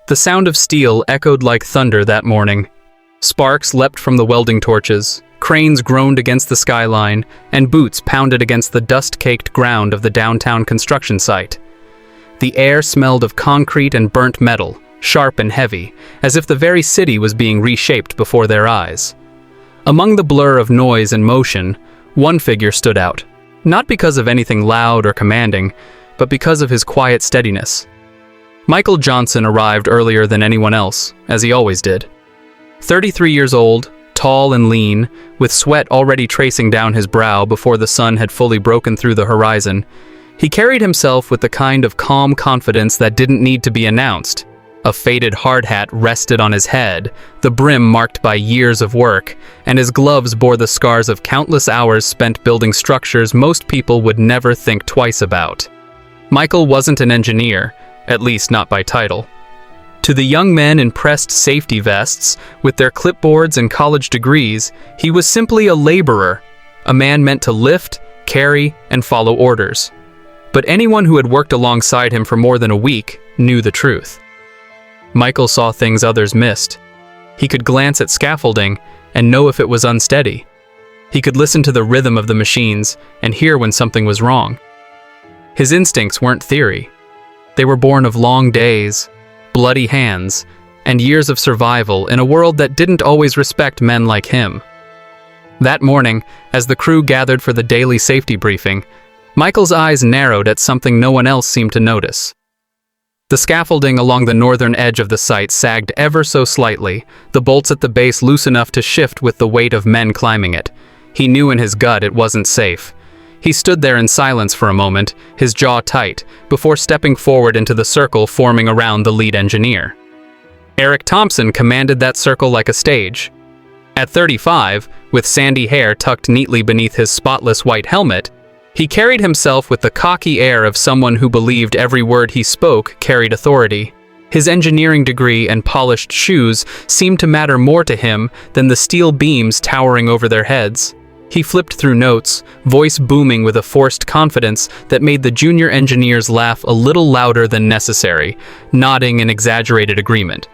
The sound of steel echoed like thunder that morning. Sparks leapt from the welding torches, cranes groaned against the skyline, and boots pounded against the dust-caked ground of the downtown construction site. The air smelled of concrete and burnt metal, sharp and heavy, as if the very city was being reshaped before their eyes. Among the blur of noise and motion, one figure stood out, not because of anything loud or commanding, but because of his quiet steadiness. Michael Johnson arrived earlier than anyone else, as he always did. 33 years old, tall and lean, with sweat already tracing down his brow before the sun had fully broken through the horizon, he carried himself with the kind of calm confidence that didn't need to be announced. A faded hard hat rested on his head, the brim marked by years of work, and his gloves bore the scars of countless hours spent building structures most people would never think twice about. Michael wasn't an engineer, at least not by title. To the young men in pressed safety vests, with their clipboards and college degrees, he was simply a laborer, a man meant to lift, carry, and follow orders. But anyone who had worked alongside him for more than a week knew the truth. Michael saw things others missed. He could glance at scaffolding and know if it was unsteady. He could listen to the rhythm of the machines and hear when something was wrong. His instincts weren't theory. They were born of long days, bloody hands, and years of survival in a world that didn't always respect men like him. That morning, as the crew gathered for the daily safety briefing, Michael's eyes narrowed at something no one else seemed to notice. The scaffolding along the northern edge of the site sagged ever so slightly, the bolts at the base loose enough to shift with the weight of men climbing it. He knew in his gut it wasn't safe. He stood there in silence for a moment, his jaw tight, before stepping forward into the circle forming around the lead engineer. Eric Thompson commanded that circle like a stage. At 35, with sandy hair tucked neatly beneath his spotless white helmet, he carried himself with the cocky air of someone who believed every word he spoke carried authority. His engineering degree and polished shoes seemed to matter more to him than the steel beams towering over their heads. He flipped through notes, voice booming with a forced confidence that made the junior engineers laugh a little louder than necessary, nodding in exaggerated agreement.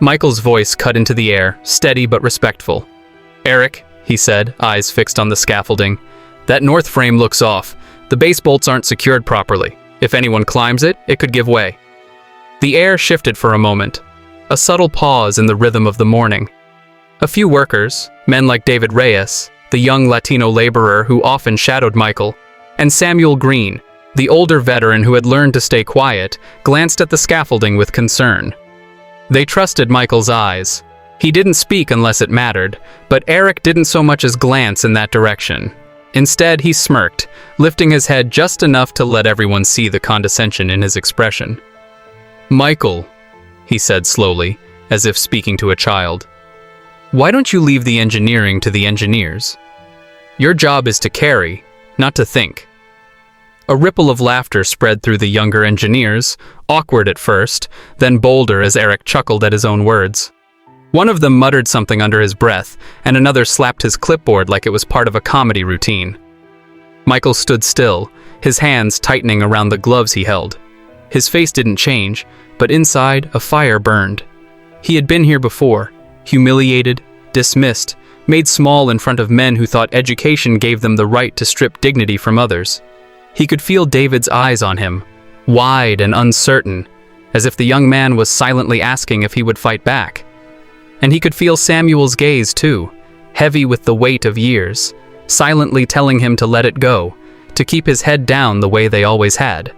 Michael's voice cut into the air, steady but respectful. "Eric," he said, eyes fixed on the scaffolding, "that north frame looks off. The base bolts aren't secured properly. If anyone climbs it, it could give way." The air shifted for a moment, a subtle pause in the rhythm of the morning. A few workers, men like David Reyes, the young Latino laborer who often shadowed Michael, and Samuel Green, the older veteran who had learned to stay quiet, glanced at the scaffolding with concern. They trusted Michael's eyes. He didn't speak unless it mattered, but Eric didn't so much as glance in that direction. Instead, he smirked, lifting his head just enough to let everyone see the condescension in his expression. "Michael," he said slowly, as if speaking to a child, "why don't you leave the engineering to the engineers? Your job is to carry, not to think." A ripple of laughter spread through the younger engineers, awkward at first, then bolder as Eric chuckled at his own words. One of them muttered something under his breath, and another slapped his clipboard like it was part of a comedy routine. Michael stood still, his hands tightening around the gloves he held. His face didn't change, but inside a fire burned. He had been here before, humiliated, dismissed, made small in front of men who thought education gave them the right to strip dignity from others. He could feel David's eyes on him, wide and uncertain, as if the young man was silently asking if he would fight back. And he could feel Samuel's gaze too, heavy with the weight of years, silently telling him to let it go, to keep his head down the way they always had.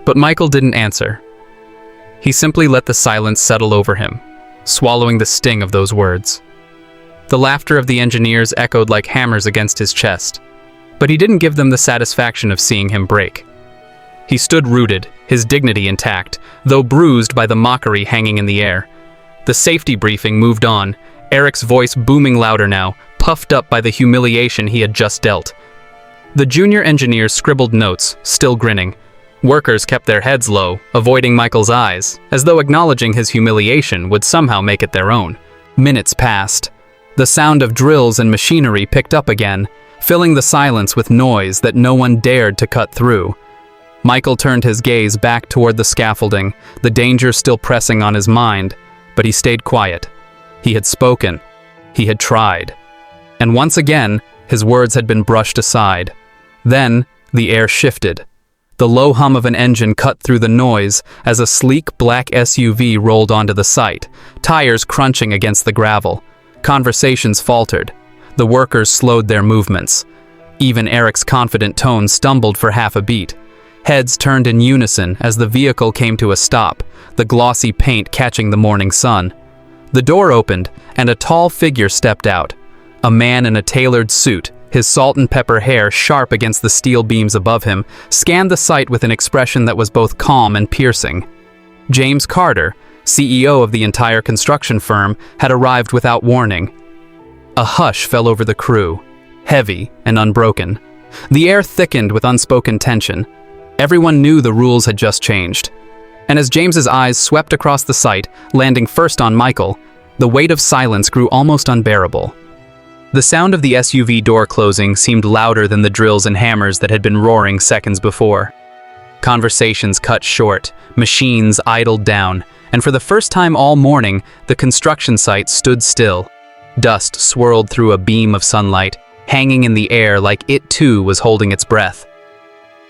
But Michael didn't answer. He simply let the silence settle over him, swallowing the sting of those words. The laughter of the engineers echoed like hammers against his chest, but he didn't give them the satisfaction of seeing him break. He stood rooted, his dignity intact, though bruised by the mockery hanging in the air. The safety briefing moved on, Eric's voice booming louder now, puffed up by the humiliation he had just dealt. The junior engineers scribbled notes, still grinning. Workers kept their heads low, avoiding Michael's eyes, as though acknowledging his humiliation would somehow make it their own. Minutes passed. The sound of drills and machinery picked up again, filling the silence with noise that no one dared to cut through. Michael turned his gaze back toward the scaffolding, the danger still pressing on his mind, but he stayed quiet. He had spoken. He had tried. And once again, his words had been brushed aside. Then, the air shifted. The low hum of an engine cut through the noise as a sleek black SUV rolled onto the site, tires crunching against the gravel. Conversations faltered. The workers slowed their movements. Even Eric's confident tone stumbled for half a beat. Heads turned in unison as the vehicle came to a stop, the glossy paint catching the morning sun. The door opened, and a tall figure stepped out. A man in a tailored suit, his salt and pepper hair sharp against the steel beams above him, scanned the site with an expression that was both calm and piercing. James Carter, CEO of the entire construction firm, had arrived without warning. A hush fell over the crew, heavy and unbroken. The air thickened with unspoken tension. Everyone knew the rules had just changed. And as James's eyes swept across the site, landing first on Michael, the weight of silence grew almost unbearable. The sound of the SUV door closing seemed louder than the drills and hammers that had been roaring seconds before. Conversations cut short, machines idled down, and for the first time all morning, the construction site stood still. Dust swirled through a beam of sunlight, hanging in the air like it too was holding its breath.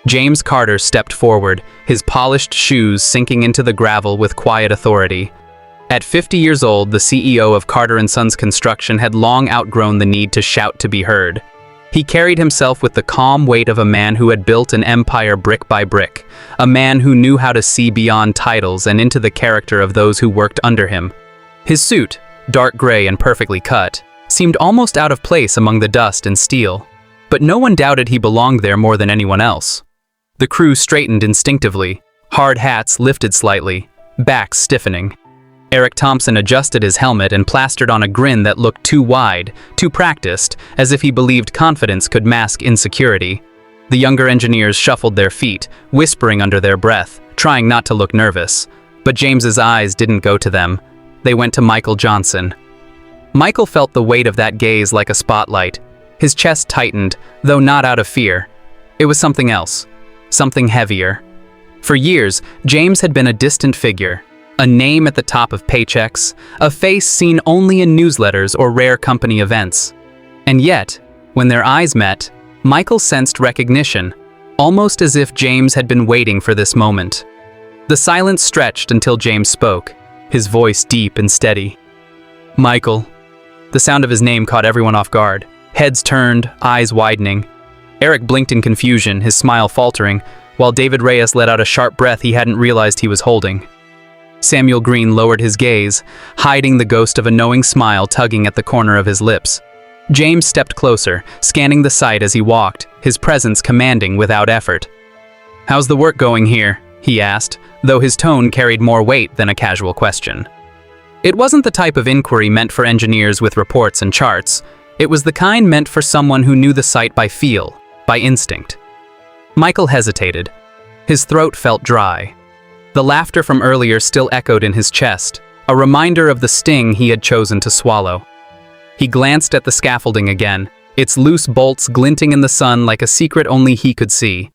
James Carter stepped forward, his polished shoes sinking into the gravel with quiet authority. At 50 years old, the CEO of Carter & Sons Construction had long outgrown the need to shout to be heard. He carried himself with the calm weight of a man who had built an empire brick by brick, a man who knew how to see beyond titles and into the character of those who worked under him. His suit, dark gray and perfectly cut, seemed almost out of place among the dust and steel, but no one doubted he belonged there more than anyone else. The crew straightened instinctively, hard hats lifted slightly, backs stiffening. Eric Thompson adjusted his helmet and plastered on a grin that looked too wide, too practiced, as if he believed confidence could mask insecurity. The younger engineers shuffled their feet, whispering under their breath, trying not to look nervous. But James's eyes didn't go to them. They went to Michael Johnson. Michael felt the weight of that gaze like a spotlight. His chest tightened, though not out of fear. It was something else. Something heavier. For years, James had been a distant figure, a name at the top of paychecks, a face seen only in newsletters or rare company events. And yet, when their eyes met, Michael sensed recognition, almost as if James had been waiting for this moment. The silence stretched until James spoke, his voice deep and steady. Michael. The sound of his name caught everyone off guard. Heads turned, eyes widening. Eric blinked in confusion, his smile faltering, while David Reyes let out a sharp breath he hadn't realized he was holding. Samuel Green lowered his gaze, hiding the ghost of a knowing smile tugging at the corner of his lips. James stepped closer, scanning the site as he walked, his presence commanding without effort. "How's the work going here?" he asked, though his tone carried more weight than a casual question. It wasn't the type of inquiry meant for engineers with reports and charts. It was the kind meant for someone who knew the site by feel, by instinct. Michael hesitated. His throat felt dry. The laughter from earlier still echoed in his chest, a reminder of the sting he had chosen to swallow. He glanced at the scaffolding again, its loose bolts glinting in the sun like a secret only he could see.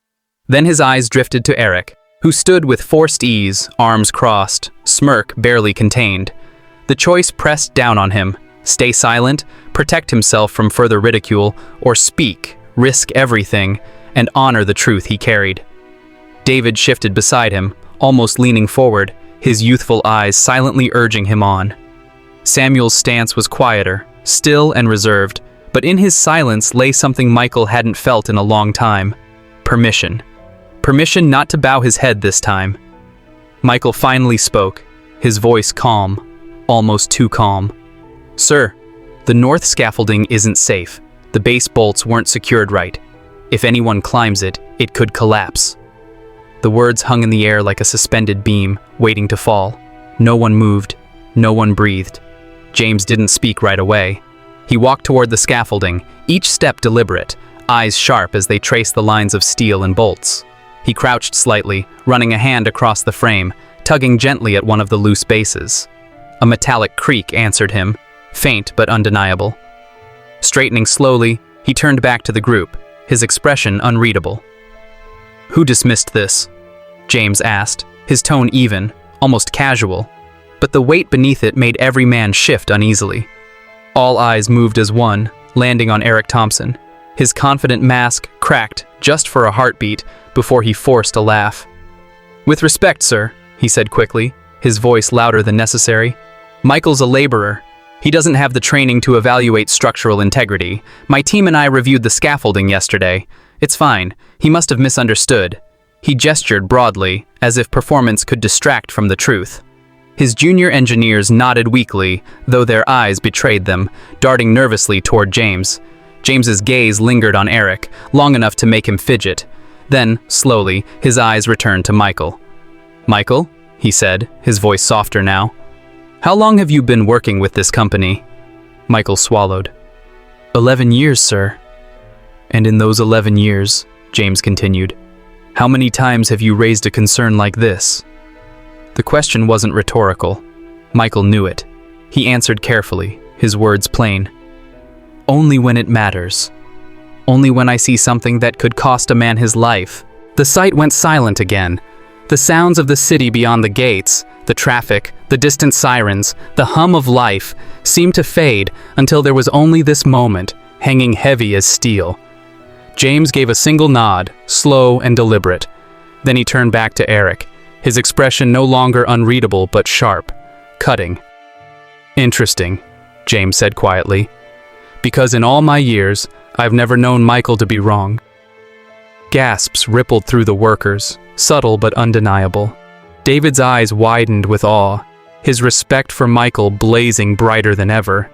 Then his eyes drifted to Eric, who stood with forced ease, arms crossed, smirk barely contained. The choice pressed down on him: stay silent, protect himself from further ridicule, or speak, risk everything, and honor the truth he carried. David shifted beside him, almost leaning forward, his youthful eyes silently urging him on. Samuel's stance was quieter, still and reserved, but in his silence lay something Michael hadn't felt in a long time: permission. Permission not to bow his head this time. Michael finally spoke, his voice calm, almost too calm. "Sir, the north scaffolding isn't safe. The base bolts weren't secured right. If anyone climbs it, it could collapse." The words hung in the air like a suspended beam, waiting to fall. No one moved. No one breathed. James didn't speak right away. He walked toward the scaffolding, each step deliberate, eyes sharp as they traced the lines of steel and bolts. He crouched slightly, running a hand across the frame, tugging gently at one of the loose bases. A metallic creak answered him, faint but undeniable. Straightening slowly, he turned back to the group, his expression unreadable. Who dismissed this? James asked, his tone even, almost casual, but the weight beneath it made every man shift uneasily. All eyes moved as one, landing on Eric Thompson. His confident mask cracked just for a heartbeat before he forced a laugh. "With respect, sir," he said quickly, his voice louder than necessary. "Michael's a laborer. He doesn't have the training to evaluate structural integrity. My team and I reviewed the scaffolding yesterday. It's fine. He must have misunderstood." He gestured broadly, as if performance could distract from the truth. His junior engineers nodded weakly, though their eyes betrayed them, darting nervously toward James. James's gaze lingered on Eric, long enough to make him fidget. Then, slowly, his eyes returned to Michael. "Michael," he said, his voice softer now, "how long have you been working with this company?" Michael swallowed. 11 years, sir." "And in those 11 years," James continued, "how many times have you raised a concern like this?" The question wasn't rhetorical. Michael knew it. He answered carefully, his words plain. "Only when it matters. Only when I see something that could cost a man his life." The site went silent again. The sounds of the city beyond the gates, the traffic, the distant sirens, the hum of life, seemed to fade until there was only this moment, hanging heavy as steel. James gave a single nod, slow and deliberate. Then he turned back to Eric, his expression no longer unreadable but sharp, cutting. "Interesting," James said quietly, "because in all my years, I've never known Michael to be wrong." Gasps rippled through the workers, subtle but undeniable. David's eyes widened with awe, his respect for Michael blazing brighter than ever.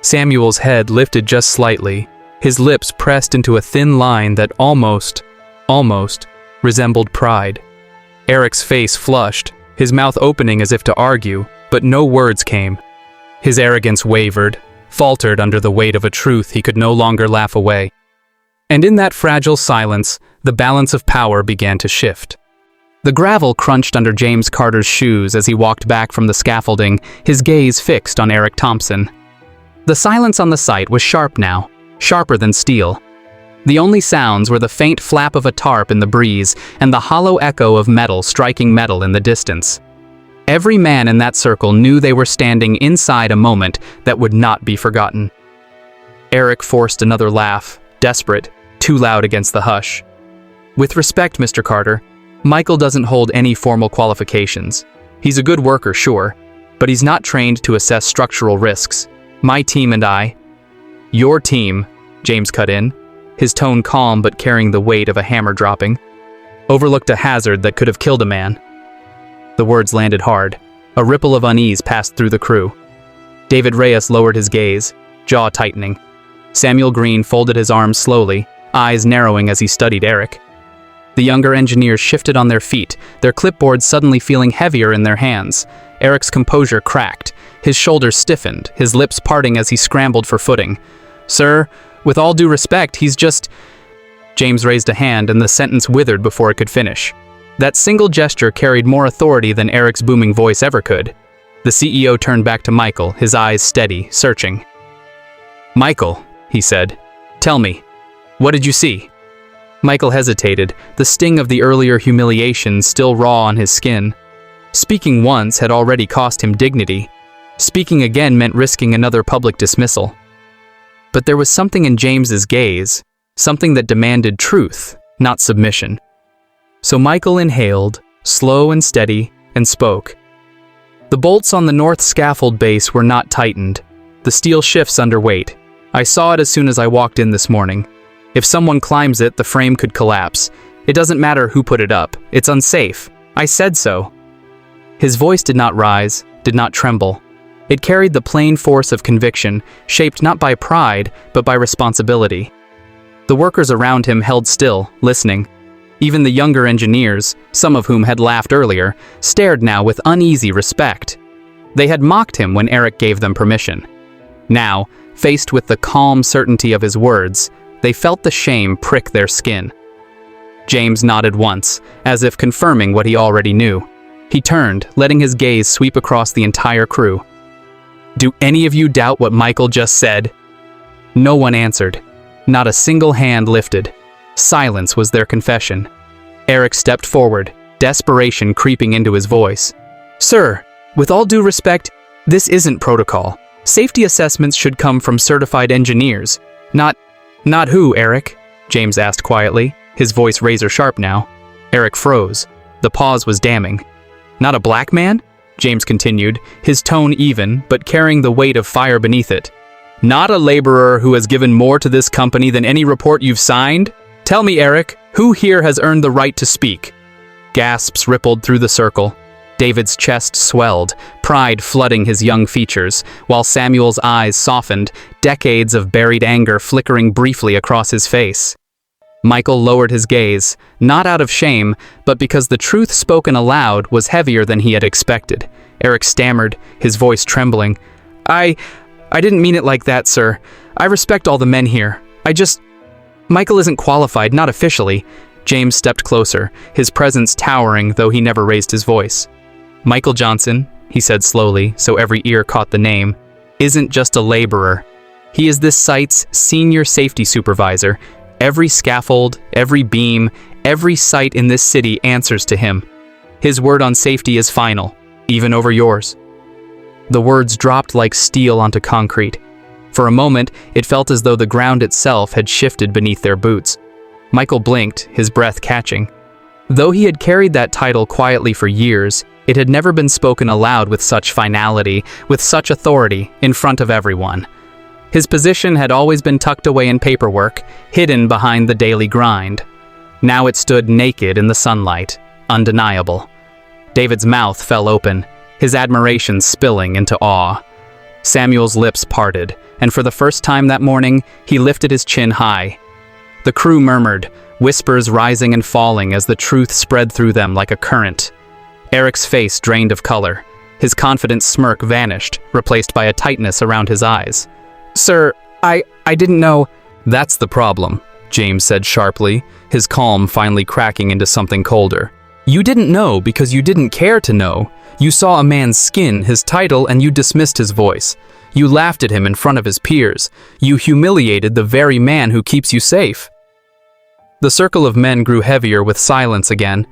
Samuel's head lifted just slightly, his lips pressed into a thin line that almost resembled pride. Eric's face flushed, his mouth opening as if to argue, but no words came. His arrogance wavered, faltered under the weight of a truth he could no longer laugh away. And in that fragile silence, the balance of power began to shift. The gravel crunched under James Carter's shoes as he walked back from the scaffolding, his gaze fixed on Eric Thompson. The silence on the site was sharp now, sharper than steel. The only sounds were the faint flap of a tarp in the breeze and the hollow echo of metal striking metal in the distance. Every man in that circle knew they were standing inside a moment that would not be forgotten. Eric forced another laugh, desperate, too loud against the hush. "With respect, Mr. Carter, Michael doesn't hold any formal qualifications. He's a good worker, sure, but he's not trained to assess structural risks. My team and I—" "Your team," James cut in, his tone calm but carrying the weight of a hammer dropping, "overlooked a hazard that could have killed a man." The words landed hard. A ripple of unease passed through the crew. David Reyes lowered his gaze, jaw tightening. Samuel Green folded his arms slowly, eyes narrowing as he studied Eric. The younger engineers shifted on their feet, their clipboards suddenly feeling heavier in their hands. Eric's composure cracked, his shoulders stiffened, his lips parting as he scrambled for footing. "Sir, with all due respect, he's just—" James raised a hand and the sentence withered before it could finish. That single gesture carried more authority than Eric's booming voice ever could. The CEO turned back to Michael, his eyes steady, searching. "Michael," he said, "tell me, what did you see?" Michael hesitated, the sting of the earlier humiliation still raw on his skin. Speaking once had already cost him dignity. Speaking again meant risking another public dismissal. But there was something in James's gaze, something that demanded truth, not submission. So Michael inhaled, slow and steady, and spoke. "The bolts on the north scaffold base were not tightened. The steel shifts under weight. I saw it as soon as I walked in this morning. If someone climbs it, the frame could collapse. It doesn't matter who put it up. It's unsafe. I said so." His voice did not rise, did not tremble. It carried the plain force of conviction, shaped not by pride, but by responsibility. The workers around him held still, listening. Even the younger engineers, some of whom had laughed earlier, stared now with uneasy respect. They had mocked him when Eric gave them permission. Now, faced with the calm certainty of his words, they felt the shame prick their skin. James nodded once, as if confirming what he already knew. He turned, letting his gaze sweep across the entire crew. "Do any of you doubt what Michael just said?" No one answered. Not a single hand lifted. Silence was their confession. Eric stepped forward, desperation creeping into his voice. Sir, with all due respect, this isn't protocol. Safety assessments should come from certified engineers. Not who, Eric? James asked quietly, his voice razor-sharp now. Eric froze. The pause was damning. Not a black man? James continued, his tone even, but carrying the weight of fire beneath it. Not a laborer who has given more to this company than any report you've signed? Tell me, Eric, who here has earned the right to speak? Gasps rippled through the circle. David's chest swelled, pride flooding his young features, while Samuel's eyes softened, decades of buried anger flickering briefly across his face. Michael lowered his gaze, not out of shame, but because the truth spoken aloud was heavier than he had expected. Eric stammered, his voice trembling. I didn't mean it like that, sir. I respect all the men here. Michael isn't qualified, not officially. James stepped closer, his presence towering, though he never raised his voice. Michael Johnson, he said slowly, so every ear caught the name, isn't just a laborer. He is this site's senior safety supervisor. Every scaffold, every beam, every site in this city answers to him. His word on safety is final, even over yours. The words dropped like steel onto concrete. For a moment, it felt as though the ground itself had shifted beneath their boots. Michael blinked, his breath catching. Though he had carried that title quietly for years, it had never been spoken aloud with such finality, with such authority, in front of everyone. His position had always been tucked away in paperwork, hidden behind the daily grind. Now it stood naked in the sunlight, undeniable. David's mouth fell open, his admiration spilling into awe. Samuel's lips parted, and for the first time that morning, he lifted his chin high. The crew murmured, whispers rising and falling as the truth spread through them like a current. Eric's face drained of color. His confident smirk vanished, replaced by a tightness around his eyes. Sir, I didn't know. That's the problem, James said sharply, his calm finally cracking into something colder. You didn't know because you didn't care to know. You saw a man's skin, his title, and you dismissed his voice. You laughed at him in front of his peers. You humiliated the very man who keeps you safe. The circle of men grew heavier with silence again.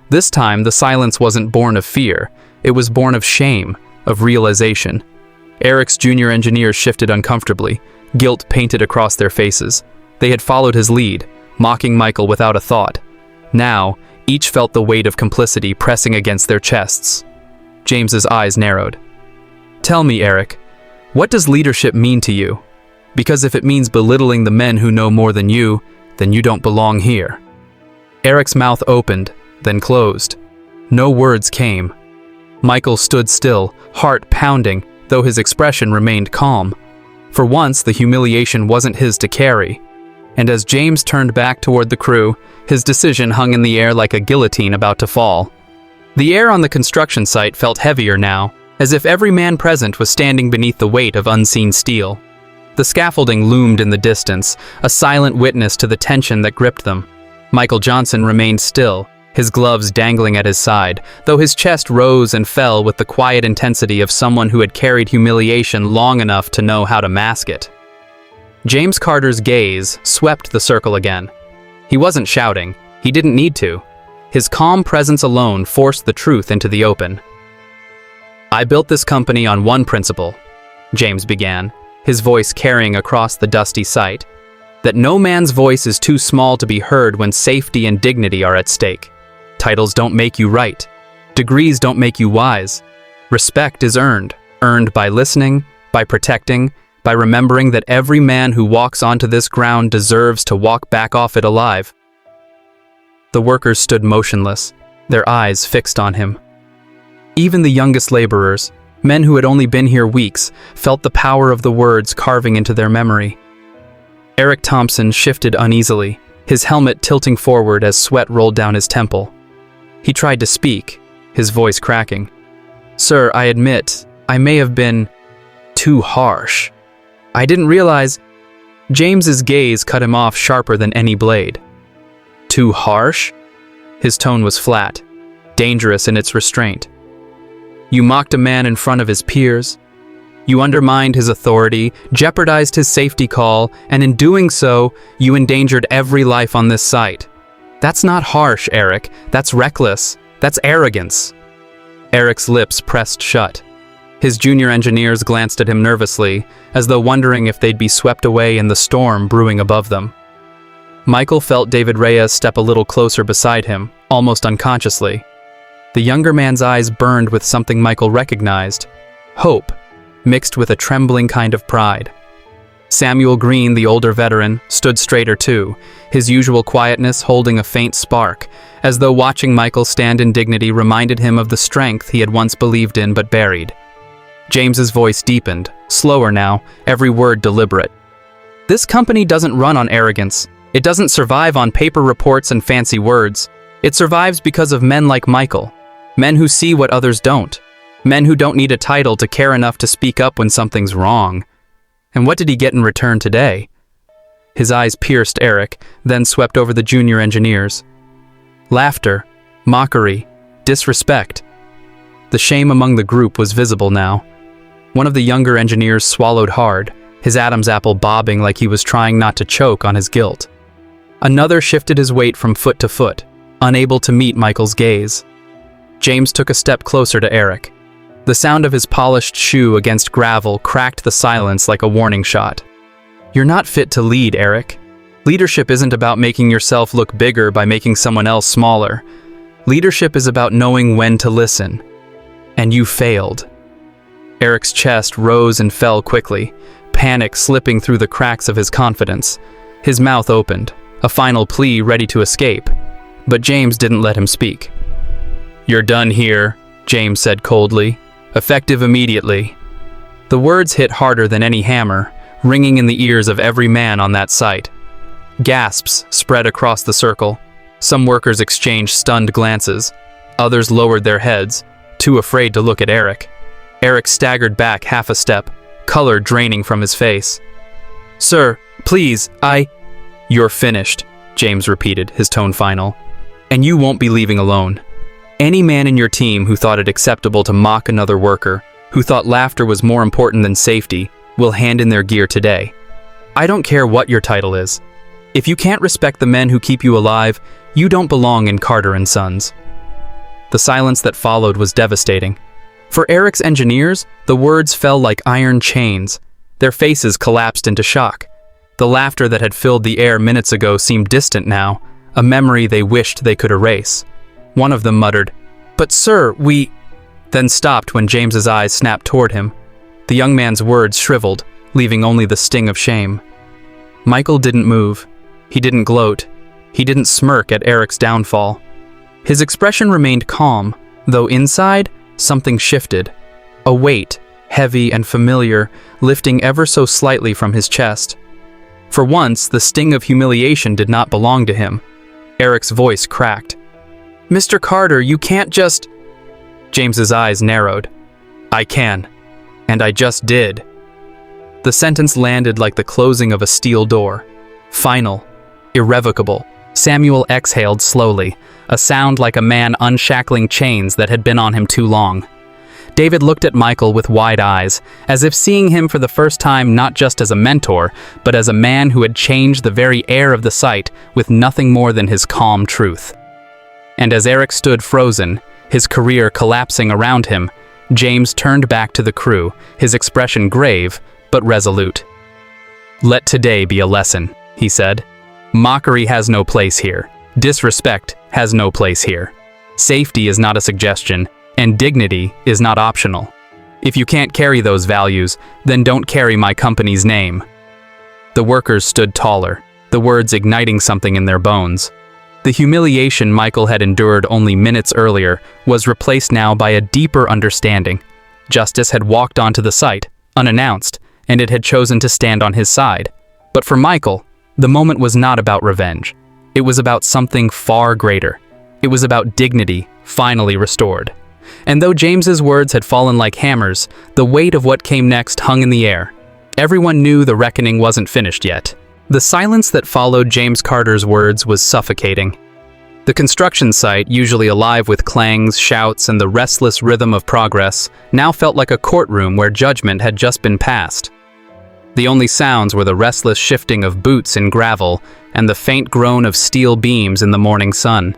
This time, the silence wasn't born of fear. It was born of shame, of realization. Eric's junior engineers shifted uncomfortably, guilt painted across their faces. They had followed his lead, mocking Michael without a thought. Now, each felt the weight of complicity pressing against their chests. James's eyes narrowed. Tell me, Eric, what does leadership mean to you? Because if it means belittling the men who know more than you, then you don't belong here. Eric's mouth opened, then closed. No words came. Michael stood still, heart pounding, though his expression remained calm. For once, the humiliation wasn't his to carry. And as James turned back toward the crew, his decision hung in the air like a guillotine about to fall. The air on the construction site felt heavier now, as if every man present was standing beneath the weight of unseen steel. The scaffolding loomed in the distance, a silent witness to the tension that gripped them. Michael Johnson remained still, his gloves dangling at his side, though his chest rose and fell with the quiet intensity of someone who had carried humiliation long enough to know how to mask it. James Carter's gaze swept the circle again. He wasn't shouting. He didn't need to. His calm presence alone forced the truth into the open. I built this company on one principle, James began, his voice carrying across the dusty site, that no man's voice is too small to be heard when safety and dignity are at stake. Titles don't make you right. Degrees don't make you wise. Respect is earned by listening, by protecting, by remembering that every man who walks onto this ground deserves to walk back off it alive. The workers stood motionless, their eyes fixed on him. Even the youngest laborers, men who had only been here weeks, felt the power of the words carving into their memory. Eric Thompson shifted uneasily, his helmet tilting forward as sweat rolled down his temple. He tried to speak, his voice cracking. Sir, I admit, I may have been too harsh. I didn't realize. James's gaze cut him off sharper than any blade. Too harsh? His tone was flat, dangerous in its restraint. You mocked a man in front of his peers. You undermined his authority, jeopardized his safety call, and in doing so, you endangered every life on this site. "That's not harsh, Eric. That's reckless. That's arrogance." Eric's lips pressed shut. His junior engineers glanced at him nervously, as though wondering if they'd be swept away in the storm brewing above them. Michael felt David Reyes step a little closer beside him, almost unconsciously. The younger man's eyes burned with something Michael recognized: hope, mixed with a trembling kind of pride. Samuel Green, the older veteran, stood straighter too, his usual quietness holding a faint spark, as though watching Michael stand in dignity reminded him of the strength he had once believed in but buried. James's voice deepened, slower now, every word deliberate. "This company doesn't run on arrogance. It doesn't survive on paper reports and fancy words. It survives because of men like Michael. Men who see what others don't. Men who don't need a title to care enough to speak up when something's wrong." And what did he get in return today? His eyes pierced Eric, then swept over the junior engineers. Laughter, mockery, disrespect. The shame among the group was visible now. One of the younger engineers swallowed hard, his Adam's apple bobbing like he was trying not to choke on his guilt. Another shifted his weight from foot to foot, unable to meet Michael's gaze. James took a step closer to Eric. The sound of his polished shoe against gravel cracked the silence like a warning shot. "You're not fit to lead, Eric. Leadership isn't about making yourself look bigger by making someone else smaller. Leadership is about knowing when to listen. And you failed." Eric's chest rose and fell quickly, panic slipping through the cracks of his confidence. His mouth opened, a final plea ready to escape. But James didn't let him speak. "You're done here," James said coldly. "Effective immediately." The words hit harder than any hammer, ringing in the ears of every man on that site. Gasps spread across the circle. Some workers exchanged stunned glances. Others lowered their heads, too afraid to look at Eric. Eric staggered back half a step, color draining from his face. "Sir, please, You're finished," James repeated, his tone final. "And you won't be leaving alone. Any man in your team who thought it acceptable to mock another worker, who thought laughter was more important than safety, will hand in their gear today. I don't care what your title is. If you can't respect the men who keep you alive, you don't belong in Carter and Sons." The silence that followed was devastating. For Eric's engineers, the words fell like iron chains. Their faces collapsed into shock. The laughter that had filled the air minutes ago seemed distant now, a memory they wished they could erase. One of them muttered, "But sir, we—" then stopped when James's eyes snapped toward him. The young man's words shriveled, leaving only the sting of shame. Michael didn't move. He didn't gloat. He didn't smirk at Eric's downfall. His expression remained calm, though inside, something shifted. A weight, heavy and familiar, lifting ever so slightly from his chest. For once, the sting of humiliation did not belong to him. Eric's voice cracked. "Mr. Carter, you can't just—" James's eyes narrowed. "I can. And I just did." The sentence landed like the closing of a steel door. Final. Irrevocable. Samuel exhaled slowly, a sound like a man unshackling chains that had been on him too long. David looked at Michael with wide eyes, as if seeing him for the first time not just as a mentor, but as a man who had changed the very air of the site with nothing more than his calm truth. And as Eric stood frozen, his career collapsing around him, James turned back to the crew, his expression grave, but resolute. "Let today be a lesson," he said. "Mockery has no place here. Disrespect has no place here. Safety is not a suggestion, and dignity is not optional. If you can't carry those values, then don't carry my company's name." The workers stood taller, the words igniting something in their bones. The humiliation Michael had endured only minutes earlier was replaced now by a deeper understanding. Justice had walked onto the site, unannounced, and it had chosen to stand on his side. But for Michael, the moment was not about revenge. It was about something far greater. It was about dignity, finally restored. And though James's words had fallen like hammers, the weight of what came next hung in the air. Everyone knew the reckoning wasn't finished yet. The silence that followed James Carter's words was suffocating. The construction site, usually alive with clangs, shouts, and the restless rhythm of progress, now felt like a courtroom where judgment had just been passed. The only sounds were the restless shifting of boots in gravel and the faint groan of steel beams in the morning sun.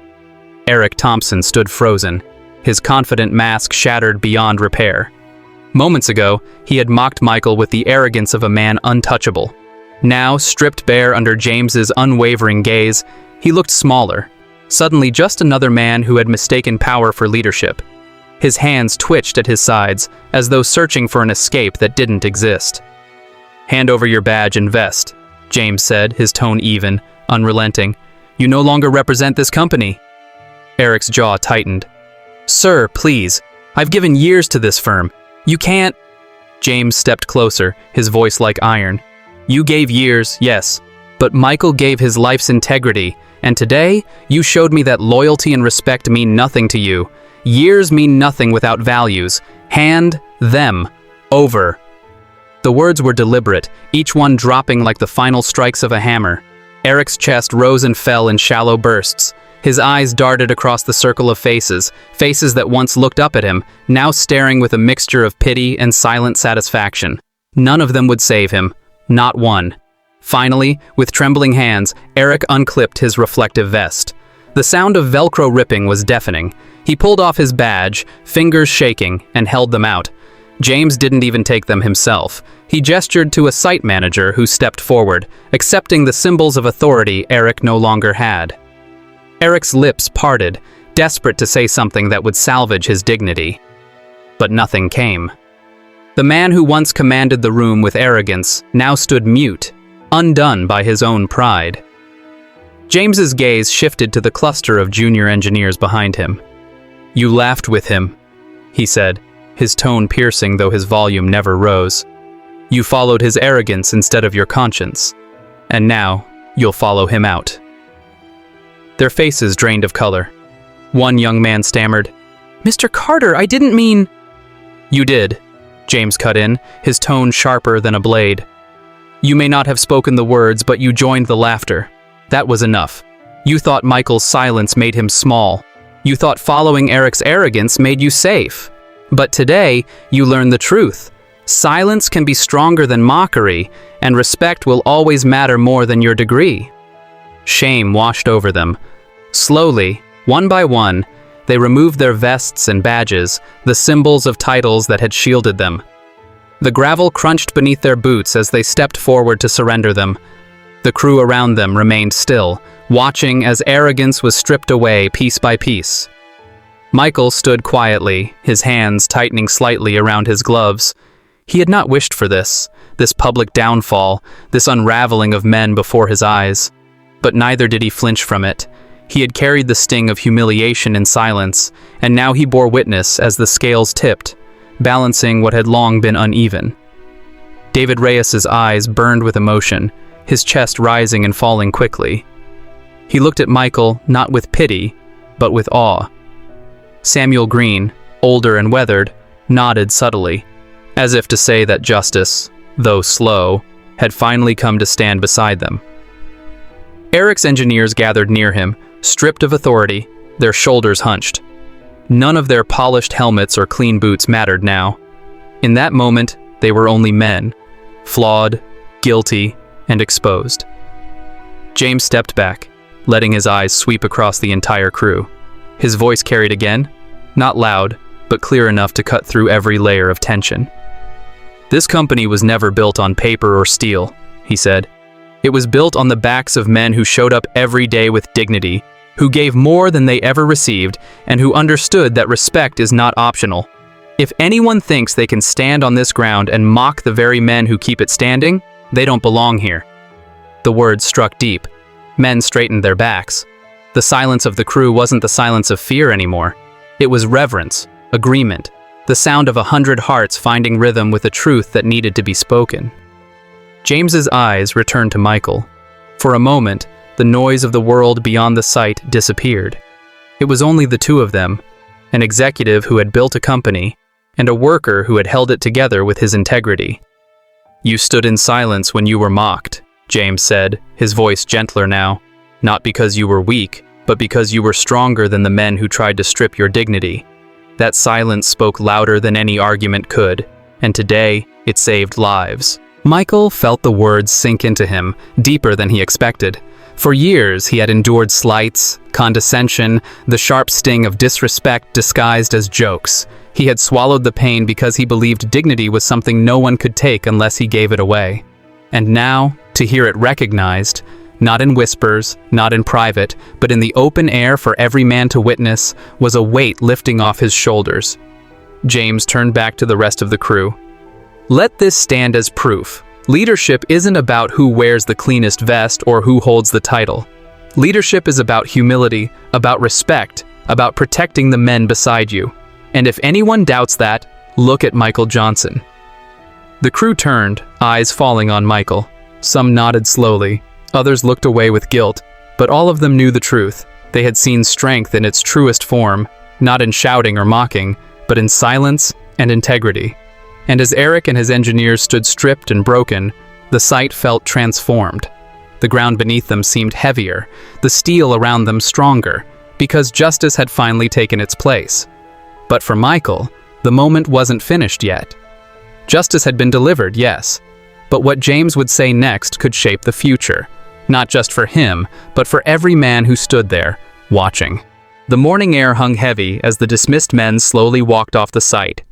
Eric Thompson stood frozen, his confident mask shattered beyond repair. Moments ago, he had mocked Michael with the arrogance of a man untouchable. Now, stripped bare under James's unwavering gaze, he looked smaller, suddenly just another man who had mistaken power for leadership. His hands twitched at his sides, as though searching for an escape that didn't exist. "Hand over your badge and vest," James said, his tone even, unrelenting. "You no longer represent this company." Eric's jaw tightened. "Sir, please. I've given years to this firm. You can't—" James stepped closer, his voice like iron. "You gave years, yes, but Michael gave his life's integrity, and today, you showed me that loyalty and respect mean nothing to you. Years mean nothing without values. Hand them over." The words were deliberate, each one dropping like the final strikes of a hammer. Eric's chest rose and fell in shallow bursts. His eyes darted across the circle of faces, faces that once looked up at him, now staring with a mixture of pity and silent satisfaction. None of them would save him. Not one. Finally, with trembling hands, Eric unclipped his reflective vest. The sound of Velcro ripping was deafening. He pulled off his badge, fingers shaking, and held them out. James didn't even take them himself. He gestured to a site manager who stepped forward, accepting the symbols of authority Eric no longer had. Eric's lips parted, desperate to say something that would salvage his dignity. But nothing came. The man who once commanded the room with arrogance now stood mute, undone by his own pride. James's gaze shifted to the cluster of junior engineers behind him. "You laughed with him," he said, his tone piercing though his volume never rose. "You followed his arrogance instead of your conscience. And now, you'll follow him out." Their faces drained of color. One young man stammered, "Mr. Carter, I didn't mean—" "You did," James cut in, his tone sharper than a blade. "You may not have spoken the words, but you joined the laughter. That was enough. You thought Michael's silence made him small. You thought following Eric's arrogance made you safe. But today, you learn the truth. Silence can be stronger than mockery, and respect will always matter more than your degree." Shame washed over them. Slowly, one by one, they removed their vests and badges, the symbols of titles that had shielded them. The gravel crunched beneath their boots as they stepped forward to surrender them. The crew around them remained still, watching as arrogance was stripped away piece by piece. Michael stood quietly, his hands tightening slightly around his gloves. He had not wished for this public downfall, this unraveling of men before his eyes. But neither did he flinch from it. He had carried the sting of humiliation in silence, and now he bore witness as the scales tipped, balancing what had long been uneven. David Reyes's eyes burned with emotion, his chest rising and falling quickly. He looked at Michael not with pity, but with awe. Samuel Green, older and weathered, nodded subtly, as if to say that justice, though slow, had finally come to stand beside them. Eric's engineers gathered near him, stripped of authority, their shoulders hunched. None of their polished helmets or clean boots mattered now. In that moment, they were only men, flawed, guilty, and exposed. James stepped back, letting his eyes sweep across the entire crew. His voice carried again, not loud, but clear enough to cut through every layer of tension. "This company was never built on paper or steel," he said. "It was built on the backs of men who showed up every day with dignity, who gave more than they ever received, and who understood that respect is not optional. If anyone thinks they can stand on this ground and mock the very men who keep it standing, they don't belong here." The words struck deep. Men straightened their backs. The silence of the crew wasn't the silence of fear anymore. It was reverence, agreement, the sound of 100 hearts finding rhythm with a truth that needed to be spoken. James's eyes returned to Michael. For a moment, the noise of the world beyond the site disappeared. It was only the two of them, an executive who had built a company, and a worker who had held it together with his integrity. "You stood in silence when you were mocked," James said, his voice gentler now. "Not because you were weak, but because you were stronger than the men who tried to strip your dignity. That silence spoke louder than any argument could, and today it saved lives. Michael felt the words sink into him, deeper than he expected. For years, he had endured slights, condescension, the sharp sting of disrespect disguised as jokes. He had swallowed the pain because he believed dignity was something no one could take unless he gave it away. And now, to hear it recognized, not in whispers, not in private, but in the open air for every man to witness, was a weight lifting off his shoulders. James turned back to the rest of the crew. Let this stand as proof. Leadership isn't about who wears the cleanest vest or who holds the title. Leadership is about humility, about respect, about protecting the men beside you. And if anyone doubts that, look at Michael Johnson. The crew turned, eyes falling on Michael. Some nodded slowly, others looked away with guilt, but all of them knew the truth. They had seen strength in its truest form, not in shouting or mocking, but in silence and integrity. And as Eric and his engineers stood stripped and broken, the site felt transformed. The ground beneath them seemed heavier, the steel around them stronger, because justice had finally taken its place. But for Michael, the moment wasn't finished yet. Justice had been delivered, yes, but what James would say next could shape the future, not just for him, but for every man who stood there, watching. The morning air hung heavy as the dismissed men slowly walked off the site.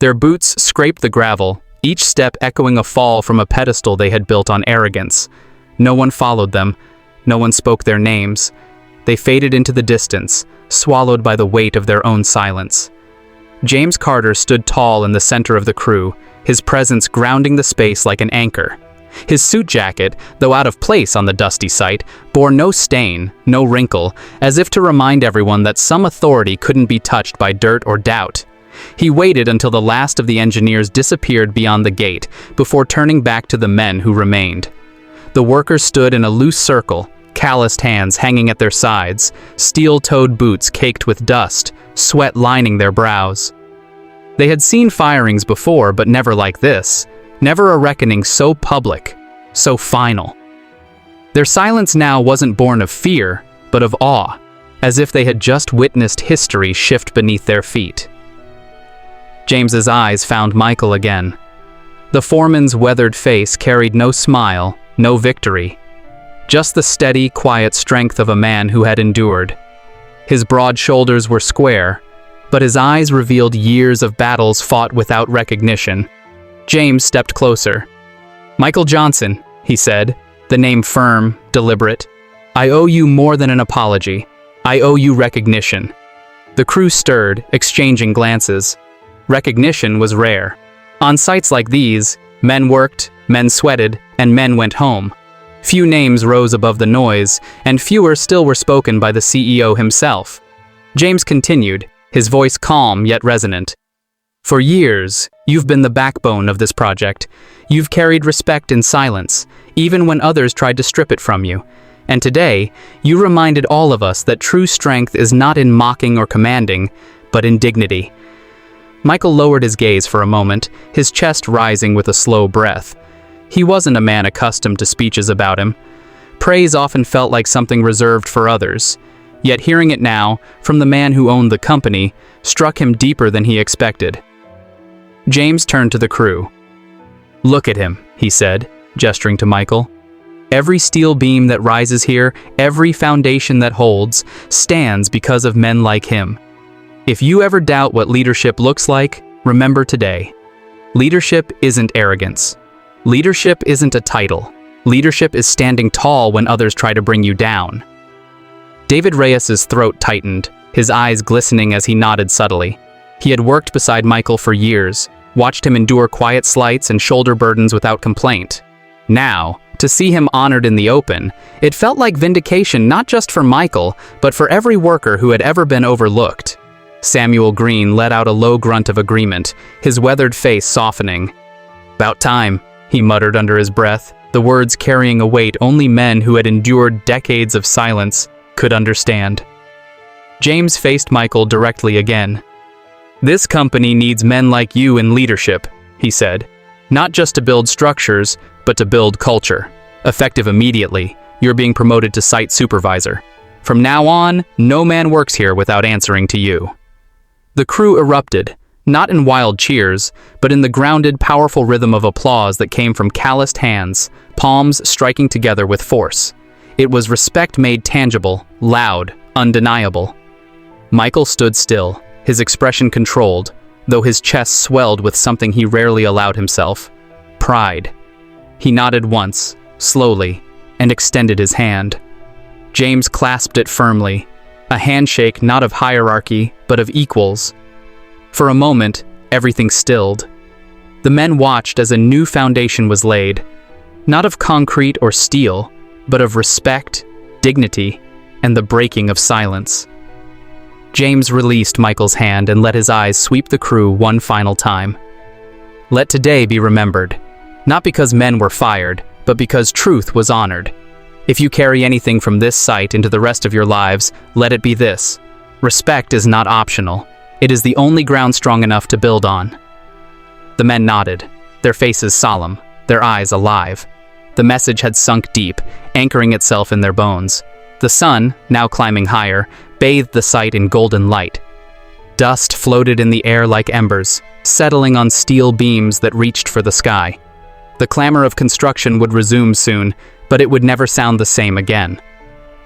Their boots scraped the gravel, each step echoing a fall from a pedestal they had built on arrogance. No one followed them. No one spoke their names. They faded into the distance, swallowed by the weight of their own silence. James Carter stood tall in the center of the crew, his presence grounding the space like an anchor. His suit jacket, though out of place on the dusty site, bore no stain, no wrinkle, as if to remind everyone that some authority couldn't be touched by dirt or doubt. He waited until the last of the engineers disappeared beyond the gate before turning back to the men who remained. The workers stood in a loose circle, calloused hands hanging at their sides, steel-toed boots caked with dust, sweat lining their brows. They had seen firings before, but never like this. Never a reckoning so public, so final. Their silence now wasn't born of fear, but of awe, as if they had just witnessed history shift beneath their feet. James's eyes found Michael again. The foreman's weathered face carried no smile, no victory, just the steady, quiet strength of a man who had endured. His broad shoulders were square, but his eyes revealed years of battles fought without recognition. James stepped closer. "Michael Johnson," he said, the name firm, deliberate. "I owe you more than an apology. I owe you recognition." The crew stirred, exchanging glances. Recognition was rare. On sites like these, men worked, men sweated, and men went home. Few names rose above the noise, and fewer still were spoken by the CEO himself. James continued, his voice calm yet resonant. "For years, you've been the backbone of this project. You've carried respect in silence, even when others tried to strip it from you. And today, you reminded all of us that true strength is not in mocking or commanding, but in dignity." Michael lowered his gaze for a moment, his chest rising with a slow breath. He wasn't a man accustomed to speeches about him. Praise often felt like something reserved for others. Yet hearing it now, from the man who owned the company, struck him deeper than he expected. James turned to the crew. "Look at him," he said, gesturing to Michael. "Every steel beam that rises here, every foundation that holds, stands because of men like him. If you ever doubt what leadership looks like, remember today. Leadership isn't arrogance. Leadership isn't a title. Leadership is standing tall when others try to bring you down." David Reyes's throat tightened, his eyes glistening as he nodded subtly. He had worked beside Michael for years, watched him endure quiet slights and shoulder burdens without complaint. Now, to see him honored in the open, it felt like vindication not just for Michael, but for every worker who had ever been overlooked. Samuel Green let out a low grunt of agreement, his weathered face softening. "About time," he muttered under his breath, the words carrying a weight only men who had endured decades of silence could understand. James faced Michael directly again. "This company needs men like you in leadership," he said. "Not just to build structures, but to build culture. Effective immediately, you're being promoted to site supervisor. From now on, no man works here without answering to you." The crew erupted, Not in wild cheers, but in the grounded, powerful rhythm of applause that came from calloused hands, palms striking together with force. It was respect made tangible, loud, undeniable. Michael stood still, his expression controlled, though his chest swelled with something he rarely allowed himself: pride. He nodded once, slowly, and extended his hand. James clasped it firmly, a handshake not of hierarchy, but of equals. For a moment, everything stilled. The men watched as a new foundation was laid, not of concrete or steel, but of respect, dignity, and the breaking of silence. James released Michael's hand and let his eyes sweep the crew one final time. Let today be remembered, not because men were fired, but because truth was honored. If you carry anything from this sight into the rest of your lives, let it be this: respect is not optional. It is the only ground strong enough to build on. The men nodded, their faces solemn, their eyes alive. The message had sunk deep, anchoring itself in their bones. The sun, now climbing higher, bathed the sight in golden light. Dust floated in the air like embers, settling on steel beams that reached for the sky. The clamor of construction would resume soon, but it would never sound the same again.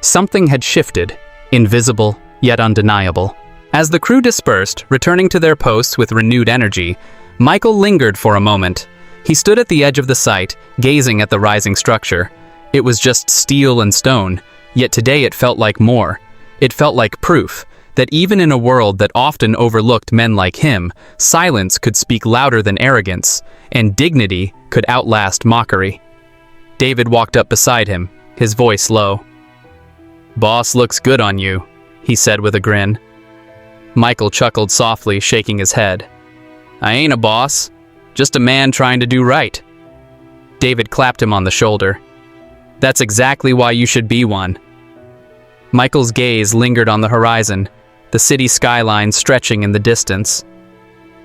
Something had shifted, invisible yet undeniable. As the crew dispersed, returning to their posts with renewed energy, Michael lingered for a moment. He stood at the edge of the site, gazing at the rising structure. It was just steel and stone, yet today it felt like more. It felt like proof that even in a world that often overlooked men like him, silence could speak louder than arrogance, and dignity could outlast mockery. David walked up beside him, his voice low. "Boss looks good on you," he said with a grin. Michael chuckled softly, shaking his head. "I ain't a boss, just a man trying to do right." David clapped him on the shoulder. "That's exactly why you should be one." Michael's gaze lingered on the horizon, the city skyline stretching in the distance.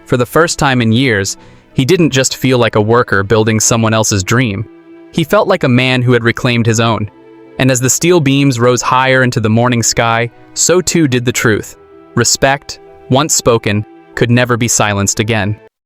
For the first time in years, he didn't just feel like a worker building someone else's dream. He felt like a man who had reclaimed his own. And as the steel beams rose higher into the morning sky, so too did the truth. Respect, once spoken, could never be silenced again.